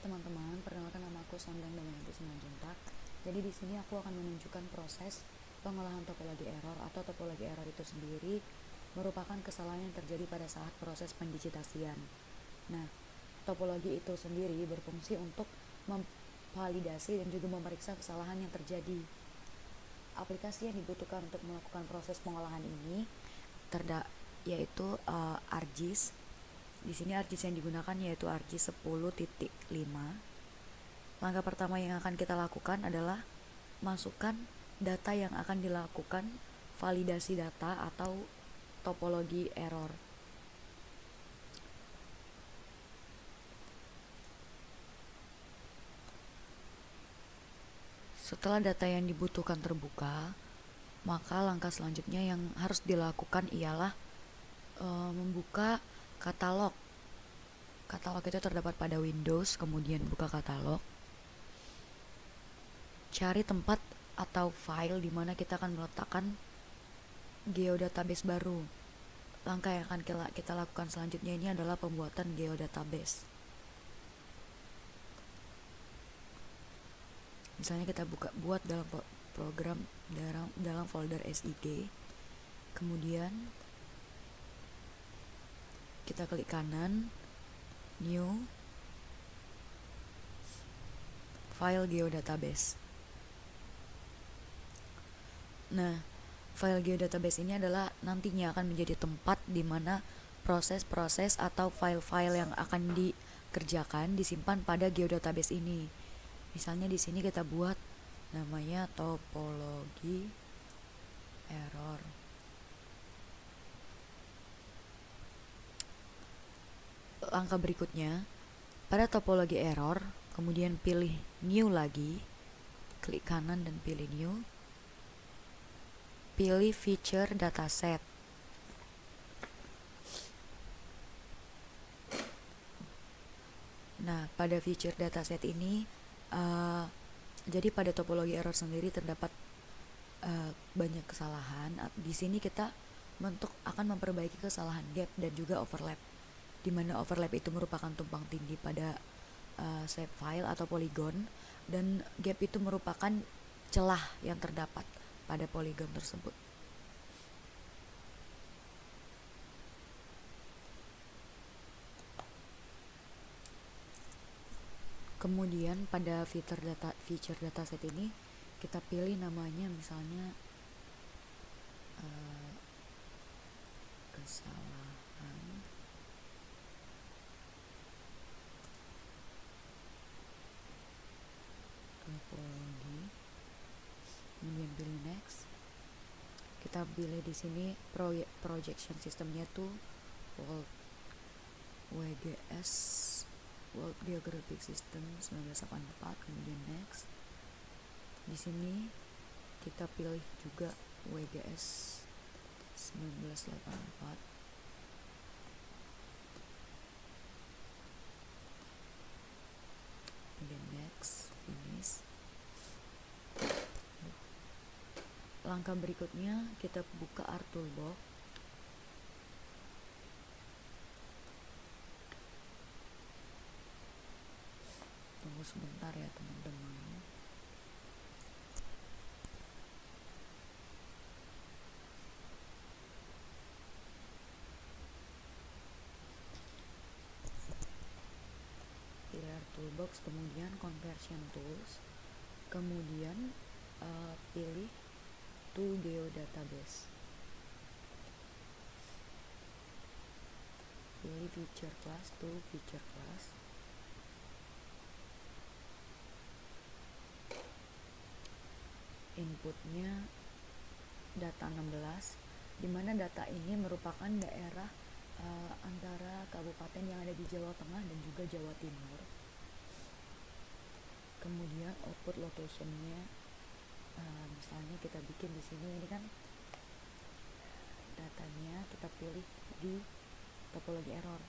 teman-teman, perkenalkan nama aku Sondang Damayanti Simanjuntak. Jadi di sini aku akan menunjukkan proses pengolahan topologi error atau topologi error itu sendiri merupakan kesalahan yang terjadi pada saat proses pendigitasian. Nah, topologi itu sendiri berfungsi untuk memvalidasi dan juga memeriksa kesalahan yang terjadi. Aplikasi yang dibutuhkan untuk melakukan proses pengolahan ini yaitu ArcGIS. Di sini ArcGIS yang digunakan yaitu ArcGIS 10.5. Langkah pertama yang akan kita lakukan adalah masukkan data yang akan dilakukan validasi data atau topologi error. Setelah data yang dibutuhkan terbuka, maka langkah selanjutnya yang harus dilakukan ialah membuka katalog. Katalog itu terdapat pada Windows, kemudian buka katalog. Cari tempat atau file di mana kita akan meletakkan geodatabase baru. Langkah yang akan kita lakukan selanjutnya ini adalah pembuatan geodatabase. Misalnya kita buat dalam program dalam folder SIG. Kemudian kita klik kanan, new, file geodatabase. Nah, file geodatabase ini adalah nantinya akan menjadi tempat di mana proses-proses atau file-file yang akan dikerjakan disimpan pada geodatabase ini. Misalnya di sini kita buat namanya topologi error. Langkah berikutnya, pada topologi error, kemudian pilih new lagi, klik kanan dan pilih new. Pilih feature dataset. Nah, pada feature dataset ini jadi pada topologi error sendiri terdapat banyak kesalahan. Di sini kita akan memperbaiki kesalahan gap dan juga overlap, di mana overlap itu merupakan tumpang tindih pada shape file atau polygon, dan gap itu merupakan celah yang terdapat pada polygon tersebut. Kemudian pada feature dataset ini kita pilih namanya misalnya kesalahan topologi. Kemudian pilih next. Kita pilih di sini projection sistemnya tuh WGS, World Geographic System 1984. Kemudian next. Di sini kita pilih juga WGS 1984. Kemudian next, finish. Langkah berikutnya kita buka ArcToolbox. Tunggu sebentar ya teman-teman. Pilih ArcToolbox, kemudian conversion tools, kemudian pilih to geodatabase. Pilih feature class to feature class. Inputnya data 16, di mana data ini merupakan daerah antara kabupaten yang ada di Jawa Tengah dan juga Jawa Timur. Kemudian output locationnya, misalnya kita bikin di sini, ini kan datanya kita pilih di topologi error.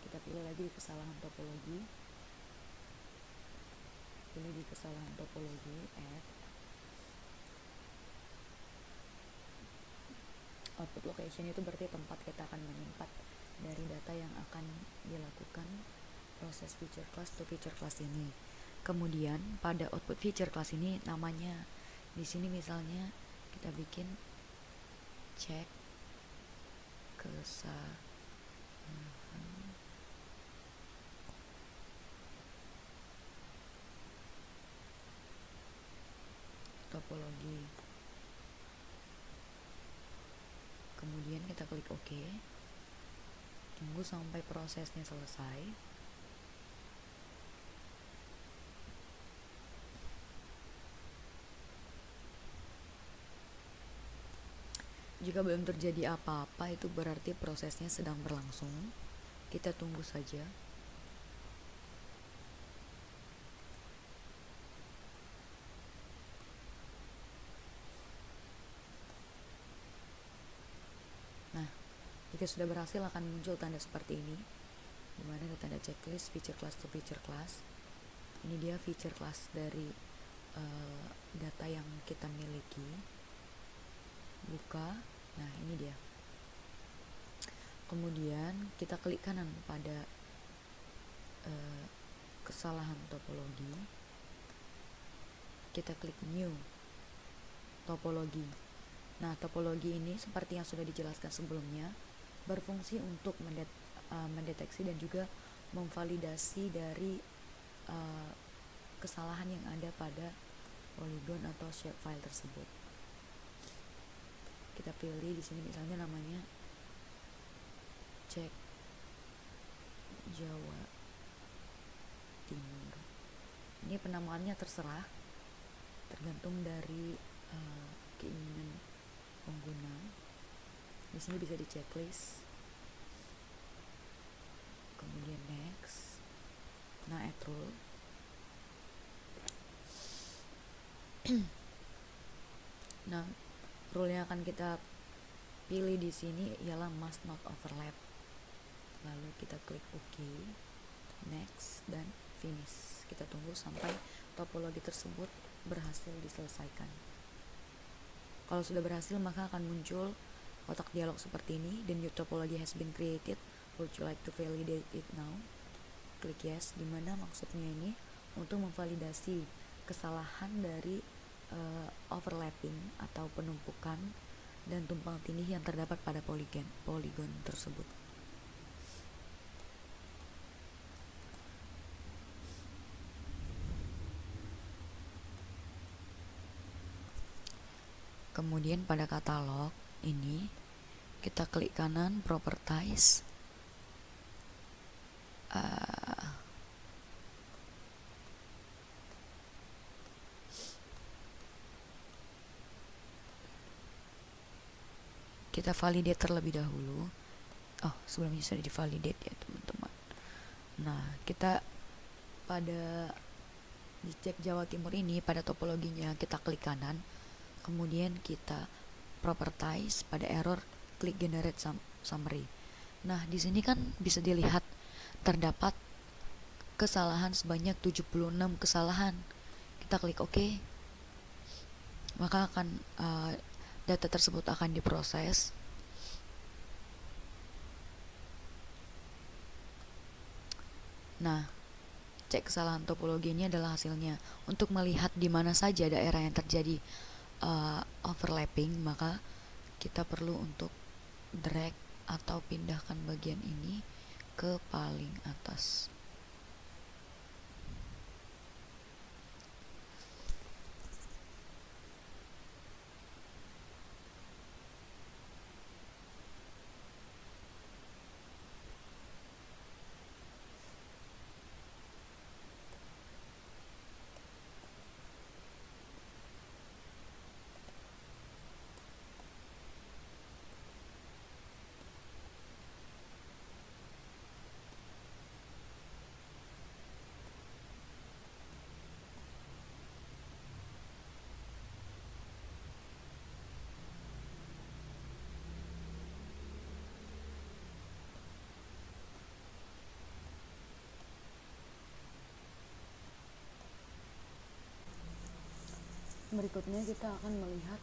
Kita pilih lagi di kesalahan topologi. Pilih di kesalahan topologi, add. Output location itu berarti tempat kita akan menyimpan dari data yang akan dilakukan proses feature class to feature class ini. Kemudian pada output feature class ini namanya di sini misalnya kita bikin cek kesalahan topologi. Kemudian kita klik OK. Tunggu sampai prosesnya selesai. Jika belum terjadi apa-apa, itu berarti prosesnya sedang berlangsung. Kita tunggu saja. Nah, jika sudah berhasil akan muncul tanda seperti ini, di mana ada tanda checklist feature class to feature class. Ini dia feature class dari data yang kita miliki. Buka. Nah, ini dia. Kemudian kita klik kanan pada kesalahan topologi. Kita klik new topologi. Nah, topologi ini seperti yang sudah dijelaskan sebelumnya berfungsi untuk mendeteksi dan juga memvalidasi dari kesalahan yang ada pada polygon atau shapefile tersebut. Kita pilih di sini misalnya namanya cek Jawa Timur. Ini penamaannya terserah, tergantung dari keinginan pengguna. Di sini bisa di checklist. Kemudian next. Nah, add rule. Nah, rule yang akan kita pilih di sini ialah must not overlap. Lalu kita klik OK, next, dan finish. Kita tunggu sampai topologi tersebut berhasil diselesaikan. Kalau sudah berhasil, maka akan muncul kotak dialog seperti ini. The new topology has been created. Would you like to validate it now? Klik yes, dimana maksudnya ini untuk memvalidasi kesalahan dari overlapping atau penumpukan dan tumpang tindih yang terdapat pada poligon tersebut. Kemudian pada katalog ini kita klik kanan properties. Kita validate terlebih dahulu. Sebelumnya sudah divalidate ya teman-teman. Nah, kita pada di cek Jawa Timur ini pada topologinya kita klik kanan, kemudian kita properties, pada error klik generate summary. Nah, di sini kan bisa dilihat terdapat kesalahan sebanyak 76 kesalahan. Kita klik OK, maka akan data tersebut akan diproses. Nah, cek kesalahan topologi ini adalah hasilnya. Untuk melihat di mana saja daerah yang terjadi overlapping, maka kita perlu untuk drag atau pindahkan bagian ini ke paling atas. Berikutnya kita akan melihat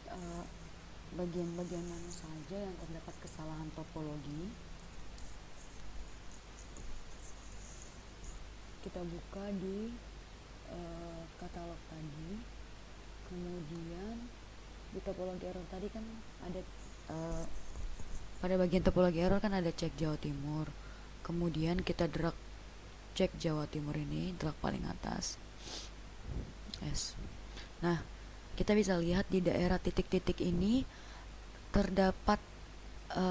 bagian-bagian mana saja yang terdapat kesalahan topologi. kita buka di katalog tadi. Kemudian di topologi error tadi kan ada pada bagian topologi error kan ada cek Jawa Timur. Kemudian kita drag cek Jawa Timur ini, drag paling atas. Yes. Nah, kita bisa lihat di daerah titik-titik ini terdapat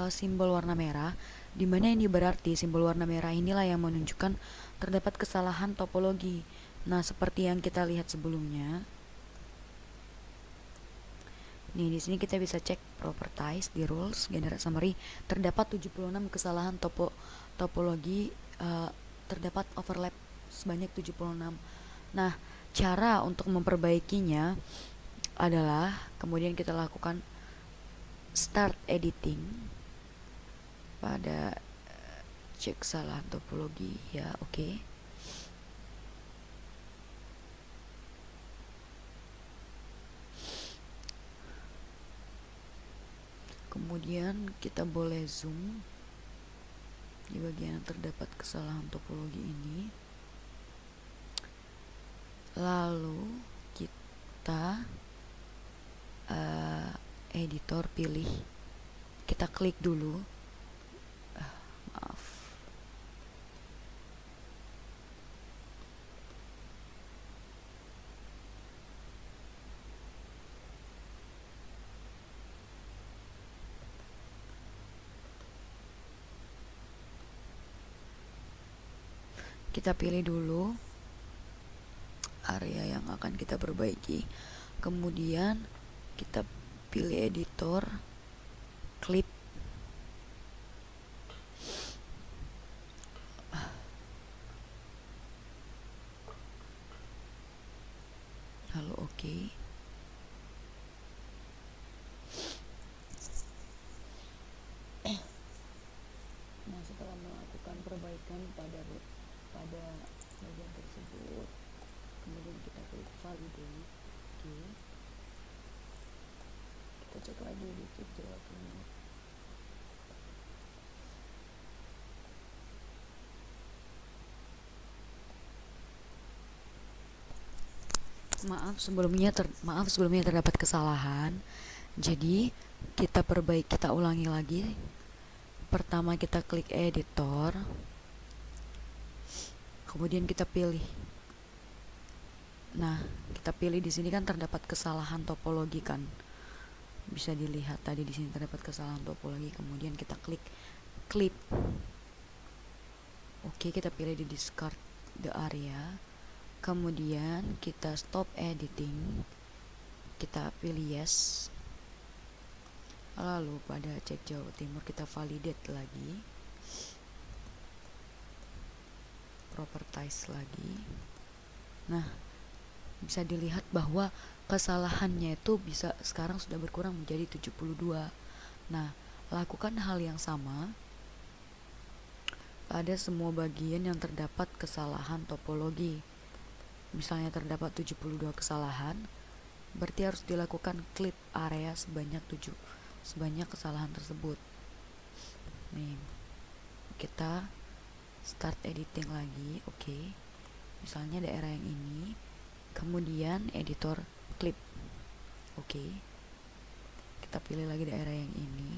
simbol warna merah, di mana ini berarti simbol warna merah inilah yang menunjukkan terdapat kesalahan topologi. Nah, seperti yang kita lihat sebelumnya. Nih, di sini kita bisa cek properties di rules generate summary, terdapat 76 kesalahan topologi, terdapat overlap sebanyak 76. Nah, cara untuk memperbaikinya adalah kemudian kita lakukan start editing pada cek kesalahan topologi ya, oke. Kemudian kita boleh zoom di bagian yang terdapat kesalahan topologi ini. Lalu kita editor pilih, kita klik dulu. Maaf. Kita pilih dulu area yang akan kita perbaiki. Kemudian kita pilih editor, clip, lalu oke. Nah, setelah melakukan perbaikan pada bagian tersebut, kemudian kita klik validate. Oke. Kita cek lagi di cek Jawa Timur. Maaf sebelumnya terdapat kesalahan. Jadi kita ulangi lagi. Pertama kita klik editor, kemudian kita pilih. Nah, kita pilih di sini kan terdapat kesalahan topologi kan. Bisa dilihat tadi di sini terdapat kesalahan topologi. Kemudian kita klik clip. Oke, kita pilih di discard the area. Kemudian kita stop editing, kita pilih yes. Lalu pada cek Jawa Timur kita validate lagi, properties lagi. Nah, bisa dilihat bahwa kesalahannya itu sekarang sudah berkurang menjadi 72. Nah, lakukan hal yang sama pada semua bagian yang terdapat kesalahan topologi. Misalnya terdapat 72 kesalahan, berarti harus dilakukan clip area sebanyak kesalahan tersebut. Nih, kita start editing lagi, oke. Misalnya daerah yang ini, kemudian editor clip, oke. Kita pilih lagi daerah yang ini,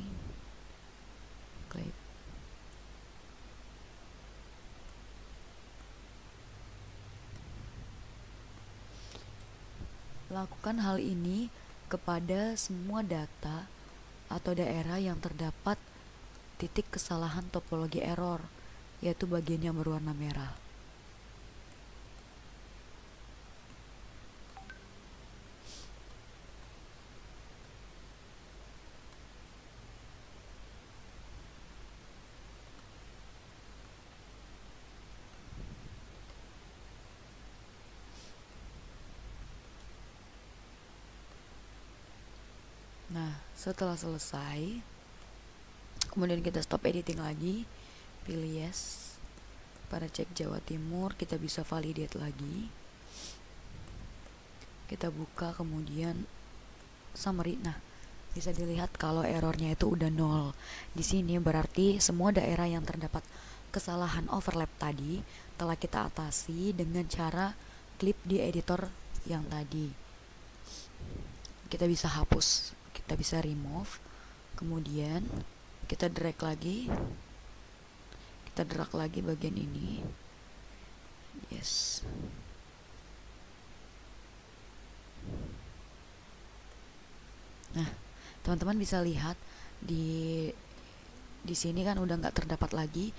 clip. Lakukan hal ini kepada semua data atau daerah yang terdapat titik kesalahan topologi error, yaitu bagian yang berwarna merah. Nah, setelah selesai, kemudian kita stop editing lagi, pilih yes. Pada cek Jawa Timur kita bisa validate lagi. Kita buka kemudian summary. Nah, bisa dilihat kalau errornya itu udah 0. Di sini berarti semua daerah yang terdapat kesalahan overlap tadi telah kita atasi dengan cara klik di editor yang tadi. Kita bisa hapus, kita bisa remove, kemudian kita drag lagi bagian ini. Yes. Nah, teman-teman bisa lihat di sini kan udah nggak terdapat lagi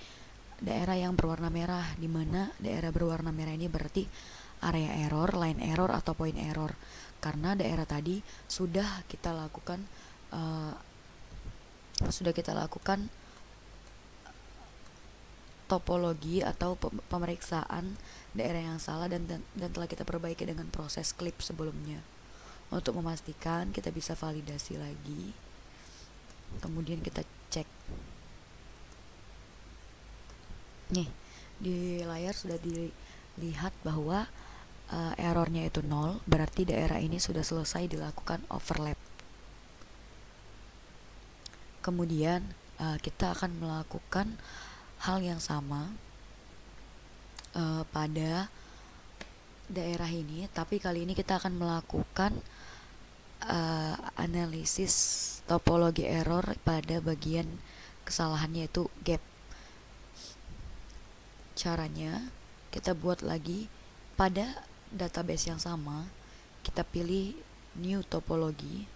daerah yang berwarna merah, di mana daerah berwarna merah ini berarti area error, line error atau point error, karena daerah tadi sudah kita lakukan topologi atau pemeriksaan daerah yang salah dan telah kita perbaiki dengan proses clip sebelumnya. Untuk memastikan kita bisa validasi lagi, kemudian kita cek. Nih, di layar sudah dilihat bahwa errornya itu 0, berarti daerah ini sudah selesai dilakukan overlap. Kemudian kita akan melakukan hal yang sama pada daerah ini, tapi kali ini kita akan melakukan analisis topologi error pada bagian kesalahannya yaitu gap. Caranya kita buat lagi pada database yang sama, kita pilih new topologi.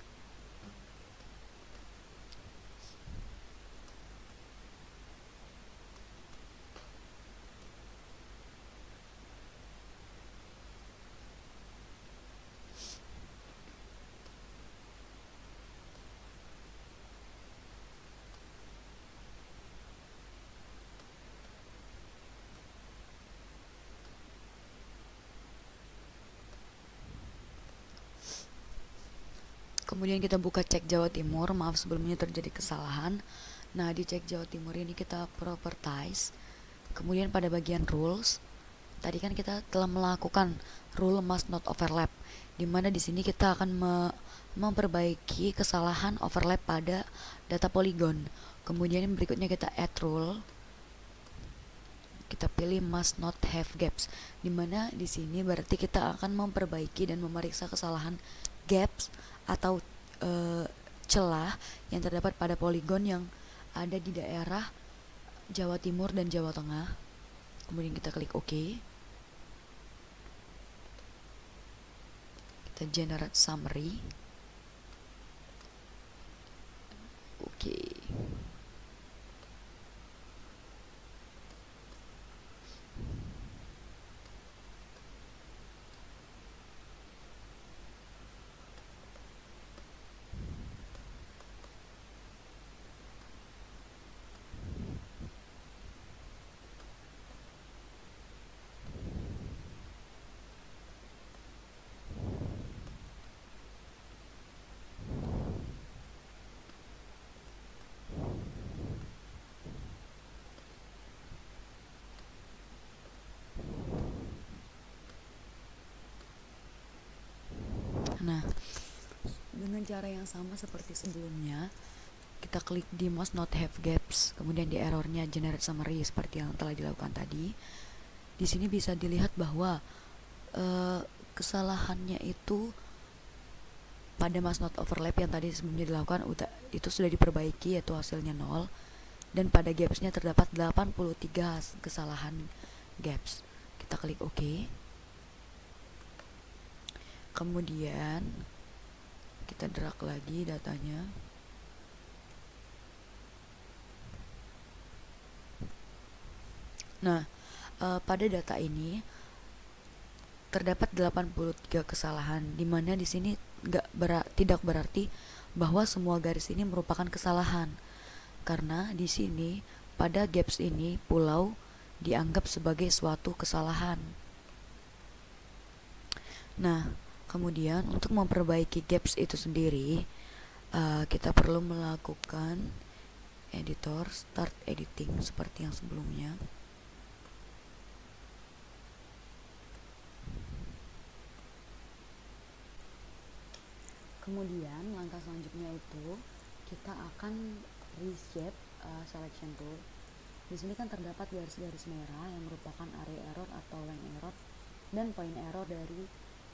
Kemudian kita buka cek Jawa Timur, maaf sebelumnya terjadi kesalahan. Nah, di cek Jawa Timur ini kita properties. Kemudian pada bagian rules, tadi kan kita telah melakukan rule must not overlap, di mana di sini kita akan memperbaiki kesalahan overlap pada data polygon. Kemudian berikutnya kita add rule. Kita pilih must not have gaps, di mana di sini berarti kita akan memperbaiki dan memeriksa kesalahan gaps atau celah yang terdapat pada poligon yang ada di daerah Jawa Timur dan Jawa Tengah. Kemudian kita klik OK. Kita generate summary. OK. Nah, dengan cara yang sama seperti sebelumnya, kita klik di must not have gaps, kemudian di errornya generate summary seperti yang telah dilakukan tadi. Di sini bisa dilihat bahwa kesalahannya itu pada must not overlap yang tadi sebelumnya dilakukan itu sudah diperbaiki, yaitu hasilnya 0, dan pada gapsnya terdapat 83 kesalahan gaps. Kita klik OK. Kemudian kita drag lagi datanya. Nah, pada data ini terdapat 83 kesalahan, di mana di sini tidak berarti bahwa semua garis ini merupakan kesalahan, karena di sini pada gaps ini pulau dianggap sebagai suatu kesalahan. Nah, kemudian untuk memperbaiki gaps itu sendiri, kita perlu melakukan editor start editing seperti yang sebelumnya. Kemudian langkah selanjutnya itu kita akan reshape selection tool. Di sini kan terdapat garis-garis merah yang merupakan area error atau line error dan point error dari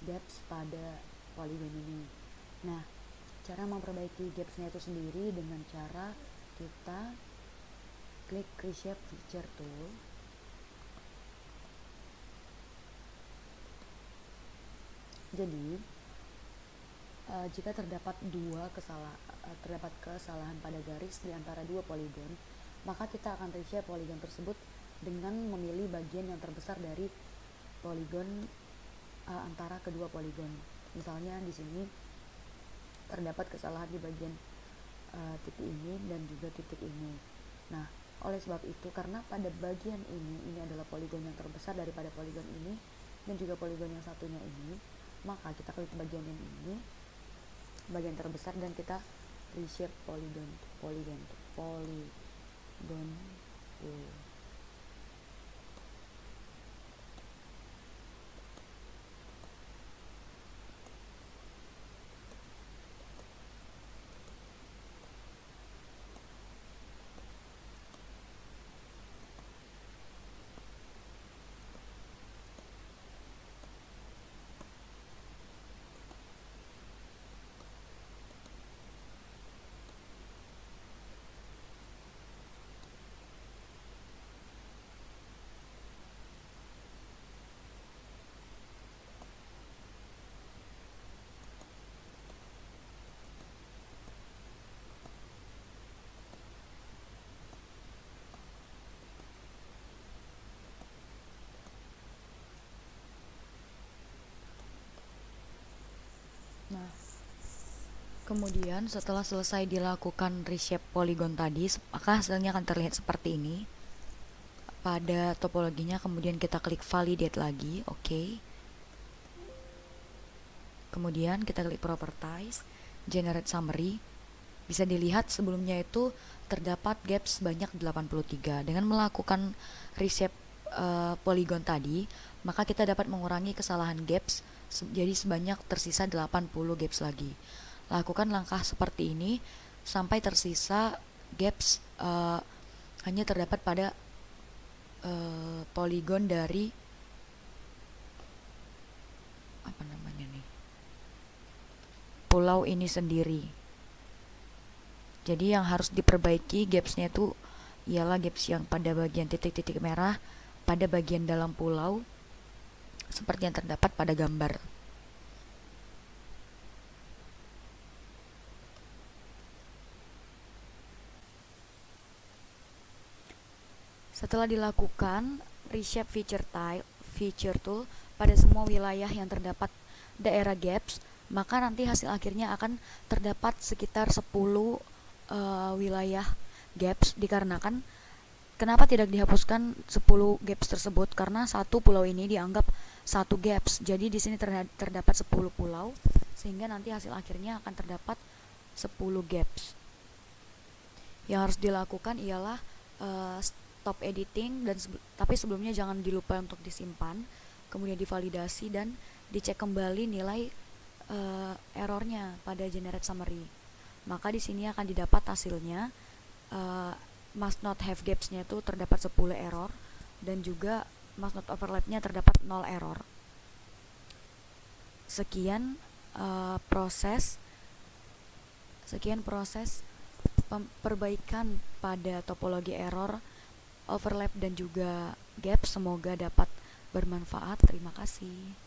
gaps pada poligon ini. Nah, cara memperbaiki gapsnya itu sendiri dengan cara kita klik reshape feature tool. Jadi jika terdapat kesalahan pada garis di antara dua poligon, maka kita akan reshape poligon tersebut dengan memilih bagian yang terbesar dari poligon antara kedua poligon. Misalnya di sini terdapat kesalahan di bagian titik ini dan juga titik ini. Nah, oleh sebab itu, karena pada bagian ini adalah poligon yang terbesar daripada poligon ini dan juga poligon yang satunya ini, maka kita klik bagian yang ini, bagian terbesar, dan kita reshape polygon tool. Nah, kemudian setelah selesai dilakukan reshape poligon tadi, maka hasilnya akan terlihat seperti ini. Pada topologinya kemudian kita klik validate lagi, oke. Kemudian kita klik properties, generate summary. Bisa dilihat sebelumnya itu terdapat gaps sebanyak 83. Dengan melakukan reshape poligon tadi, maka kita dapat mengurangi kesalahan gaps jadi sebanyak tersisa 80 gaps lagi. Lakukan langkah seperti ini sampai tersisa gaps hanya terdapat pada poligon dari pulau ini sendiri. Jadi yang harus diperbaiki gapsnya itu ialah gaps yang pada bagian titik-titik merah pada bagian dalam pulau seperti yang terdapat pada gambar. Setelah dilakukan reshape feature tool pada semua wilayah yang terdapat daerah gaps, maka nanti hasil akhirnya akan terdapat sekitar 10 wilayah gaps. Dikarenakan kenapa tidak dihapuskan 10 gaps tersebut? Karena satu pulau ini dianggap satu gaps. Jadi di sini terdapat 10 pulau, sehingga nanti hasil akhirnya akan terdapat 10 gaps. Yang harus dilakukan ialah stop editing, tapi sebelumnya jangan dilupa untuk disimpan, kemudian divalidasi dan dicek kembali nilai errornya pada generate summary. Maka di sini akan didapat hasilnya must not have gaps-nya itu terdapat 10 error dan juga must not overlap-nya terdapat 0 error. Sekian proses perbaikan pada topologi error, overlap dan juga gap. Semoga dapat bermanfaat. Terima kasih.